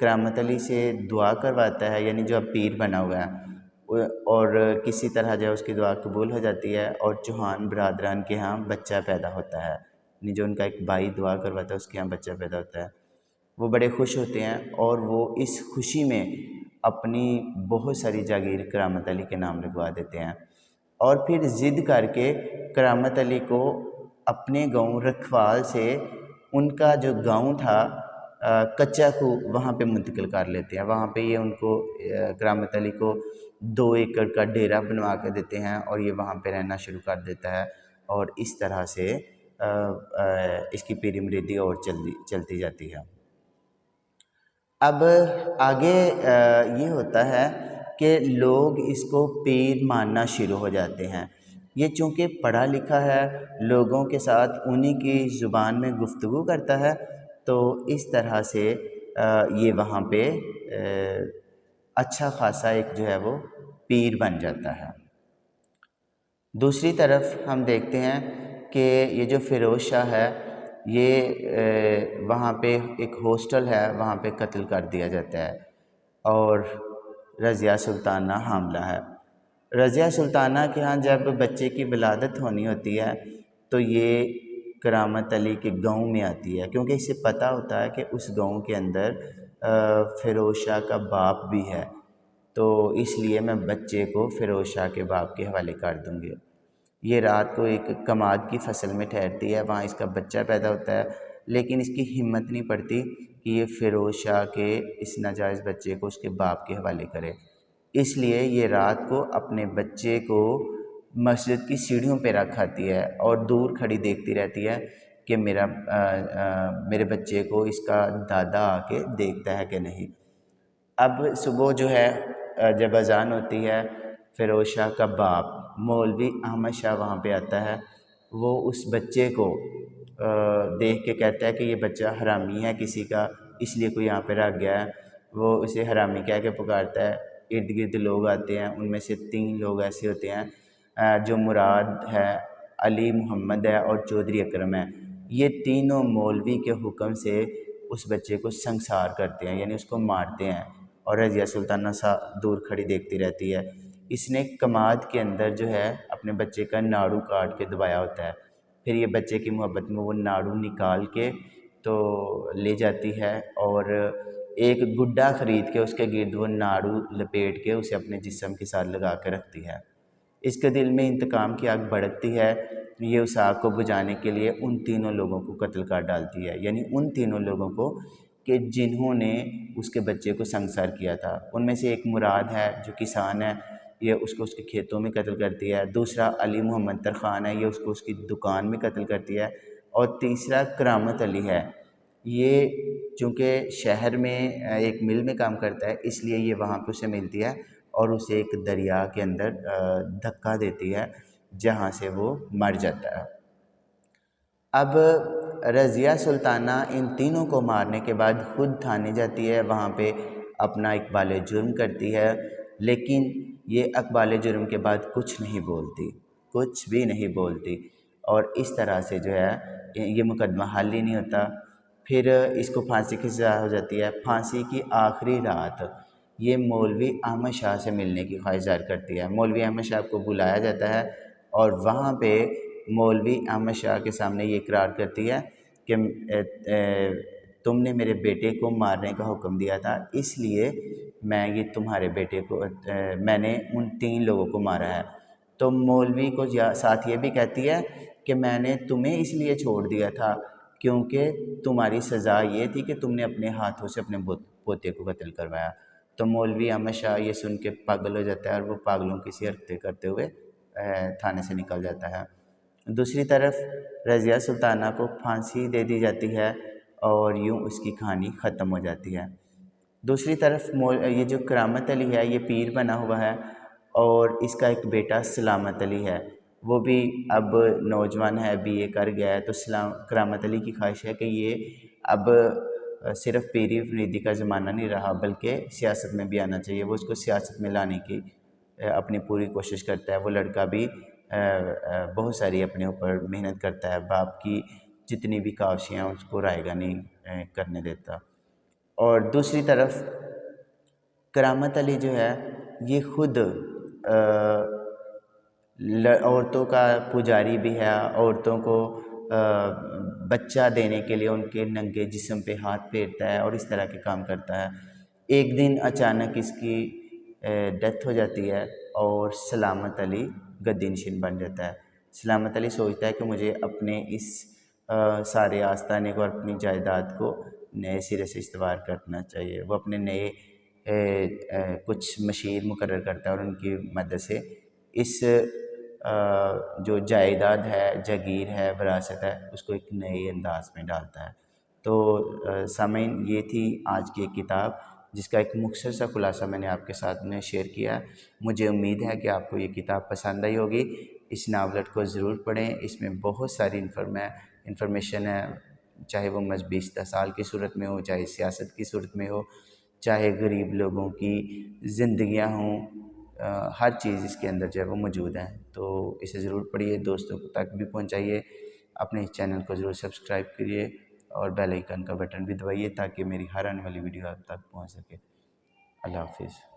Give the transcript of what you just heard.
کرامت علی سے دعا کرواتا ہے، یعنی جو اب پیر بنا ہوا ہے، اور کسی طرح جو ہے اس کی دعا قبول ہو جاتی ہے اور چوہان برادران کے ہاں بچہ پیدا ہوتا ہے، یعنی جو ان کا ایک بھائی دعا کرواتا ہے اس کے ہاں بچہ پیدا ہوتا ہے۔ وہ بڑے خوش ہوتے ہیں اور وہ اس خوشی میں اپنی بہت ساری جاگیر کرامت علی کے نام لگوا دیتے ہیں، اور پھر ضد کر کے کرامت علی کو اپنے گاؤں رکھوال سے ان کا جو گاؤں تھا کچا کو وہاں پہ منتقل کر لیتے ہیں۔ وہاں پہ یہ ان کو کرامت علی کو 2 ایکڑ کا ڈیرا بنوا کے دیتے ہیں اور یہ وہاں پہ رہنا شروع کر دیتا ہے، اور اس طرح سے اس کی پیری مریدی اور چلتی جاتی ہے۔ اب آگے یہ ہوتا ہے کہ لوگ اس کو پیر ماننا شروع ہو جاتے ہیں۔ یہ چونکہ پڑھا لکھا ہے، لوگوں کے ساتھ انہی کی زبان میں گفتگو کرتا ہے، تو اس طرح سے یہ وہاں پہ اچھا خاصا ایک جو ہے وہ پیر بن جاتا ہے۔ دوسری طرف ہم دیکھتے ہیں کہ یہ جو فیروز شاہ ہے، یہ وہاں پہ ایک ہاسٹل ہے، وہاں پہ قتل کر دیا جاتا ہے، اور رضیہ سلطانہ حاملہ ہے۔ رضیہ سلطانہ کے ہاں جب بچے کی ولادت ہونی ہوتی ہے تو یہ کرامت علی کے گاؤں میں آتی ہے، کیونکہ اسے پتہ ہوتا ہے کہ اس گاؤں کے اندر فیروز شاہ کا باپ بھی ہے، تو اس لیے میں بچے کو فیروز شاہ کے باپ کے حوالے کر دوں گی۔ یہ رات کو ایک کماد کی فصل میں ٹھہرتی ہے، وہاں اس کا بچہ پیدا ہوتا ہے، لیکن اس کی ہمت نہیں پڑتی کہ یہ فیروز شاہ کے اس ناجائز بچے کو اس کے باپ کے حوالے کرے، اس لیے یہ رات کو اپنے بچے کو مسجد کی سیڑھیوں پہ رکھ آتی ہے اور دور کھڑی دیکھتی رہتی ہے کہ میرے بچے کو اس کا دادا آ کے دیکھتا ہے کہ نہیں۔ اب صبح جو ہے جب اذان ہوتی ہے، فیروز شاہ کا باپ مولوی احمد شاہ وہاں پہ آتا ہے، وہ اس بچے کو دیکھ کے کہتا ہے کہ یہ بچہ حرامی ہے کسی کا، اس لیے کوئی یہاں پہ رکھ گیا ہے۔ وہ اسے حرامی کہہ کے پکارتا ہے، ارد گرد لوگ آتے ہیں، ان میں سے 3 لوگ ایسے ہوتے ہیں جو مراد ہے علی محمد ہے اور چودھری اکرم ہے۔ یہ تینوں مولوی کے حکم سے اس بچے کو سنسار کرتے ہیں، یعنی اس کو مارتے ہیں، اور رضیہ سلطانہ دور کھڑی دیکھتی رہتی ہے۔ اس نے کماد کے اندر جو ہے اپنے بچے کا ناڑو کاٹ کے دبایا ہوتا ہے، پھر یہ بچے کی محبت میں وہ ناڑو نکال کے تو لے جاتی ہے، اور ایک گڈا خرید کے اس کے گرد وہ ناڑو لپیٹ کے اسے اپنے جسم کے ساتھ لگا کے رکھتی ہے۔ اس کے دل میں انتقام کی آگ بھڑکتی ہے، یہ اس آگ کو بجھانے کے لیے ان تینوں لوگوں کو قتل کر ڈالتی ہے، یعنی ان تینوں لوگوں کو کہ جنہوں نے اس کے بچے کو سنگسار کیا تھا۔ ان میں سے ایک مراد ہے جو کسان ہے، یہ اس کو اس کے کھیتوں میں قتل کرتی ہے، دوسرا علی محمد ترخان ہے، یہ اس کو اس کی دکان میں قتل کرتی ہے، اور تیسرا کرامت علی ہے، یہ چونکہ شہر میں ایک مل میں کام کرتا ہے، اس لیے یہ وہاں پہ اسے ملتی ہے اور اسے ایک دریا کے اندر دھکا دیتی ہے، جہاں سے وہ مر جاتا ہے۔ اب رضیہ سلطانہ ان تینوں کو مارنے کے بعد خود تھانے جاتی ہے، وہاں پہ اپنا اقبال جرم کرتی ہے، لیکن یہ اقبال جرم کے بعد کچھ نہیں بولتی، کچھ بھی نہیں بولتی، اور اس طرح سے جو ہے یہ مقدمہ حل ہی نہیں ہوتا۔ پھر اس کو پھانسی کی سزا ہو جاتی ہے۔ پھانسی کی آخری رات یہ مولوی احمد شاہ سے ملنے کی خواہش ظاہر کرتی ہے۔ مولوی احمد شاہ کو بلایا جاتا ہے اور وہاں پہ مولوی احمد شاہ کے سامنے یہ اقرار کرتی ہے کہ تم نے میرے بیٹے کو مارنے کا حکم دیا تھا، اس لیے میں یہ تمہارے بیٹے کو میں نے ان 3 لوگوں کو مارا ہے۔ تو مولوی کو ساتھ یہ بھی کہتی ہے کہ میں نے تمہیں اس لیے چھوڑ دیا تھا کیونکہ تمہاری سزا یہ تھی کہ تم نے اپنے ہاتھوں سے اپنے پوتے کو قتل کروایا۔ تو مولوی احمد شاہ یہ سن کے پاگل ہو جاتا ہے اور وہ پاگلوں کی سی حرکتیں کرتے ہوئے تھانے سے نکل جاتا ہے۔ دوسری طرف رضیہ سلطانہ کو پھانسی دے دی جاتی ہے اور یوں اس کی کہانی ختم ہو جاتی ہے۔ دوسری طرف یہ جو کرامت علی ہے یہ پیر بنا ہوا ہے، اور اس کا ایک بیٹا سلامت علی ہے، وہ بھی اب نوجوان ہے، BA کر گیا ہے۔ تو کرامت علی کی خواہش ہے کہ یہ اب صرف پیری مریدی کا زمانہ نہیں رہا بلکہ سیاست میں بھی آنا چاہیے، وہ اس کو سیاست میں لانے کی اپنی پوری کوشش کرتا ہے۔ وہ لڑکا بھی بہت ساری اپنے اوپر محنت کرتا ہے، باپ کی جتنی بھی کاوشیاں اس کو رائیگاں نہیں کرنے دیتا۔ اور دوسری طرف کرامت علی جو ہے یہ خود عورتوں کا پجاری بھی ہے، عورتوں کو بچہ دینے کے لیے ان کے ننگے جسم پہ ہاتھ پھیرتا ہے اور اس طرح کے کام کرتا ہے۔ ایک دن اچانک اس کی ڈیتھ ہو جاتی ہے اور سلامت علی گدی نشین بن جاتا ہے۔ سلامت علی سوچتا ہے کہ مجھے اپنے اس سارے آستانے کو اور اپنی جائیداد کو نئے سرے سے استوار کرنا چاہیے۔ وہ اپنے نئے کچھ مشیر مقرر کرتا ہے اور ان کی مدد سے اس جو جائیداد ہے، جاگیر ہے، وراثت ہے، اس کو ایک نئے انداز میں ڈالتا ہے۔ تو سامعین، یہ تھی آج کی ایک کتاب جس کا ایک مختصر سا خلاصہ میں نے آپ کے ساتھ میں شیئر کیا۔ مجھے امید ہے کہ آپ کو یہ کتاب پسند آئی ہوگی۔ اس ناولٹ کو ضرور پڑھیں، اس میں بہت ساری انفارمیشن ہے، چاہے وہ مذہبی استحصال کی صورت میں ہو، چاہے سیاست کی صورت میں ہو، چاہے غریب لوگوں کی زندگیاں ہوں، ہر چیز اس کے اندر جو ہے وہ موجود ہے۔ تو اسے ضرور پڑھیے، دوستوں تک بھی پہنچائیے، اپنے اس چینل کو ضرور سبسکرائب کریے اور بیل آئیکن کا بٹن بھی دبائیے تاکہ میری ہر آنے والی ویڈیو آپ تک پہنچ سکے۔ اللہ حافظ۔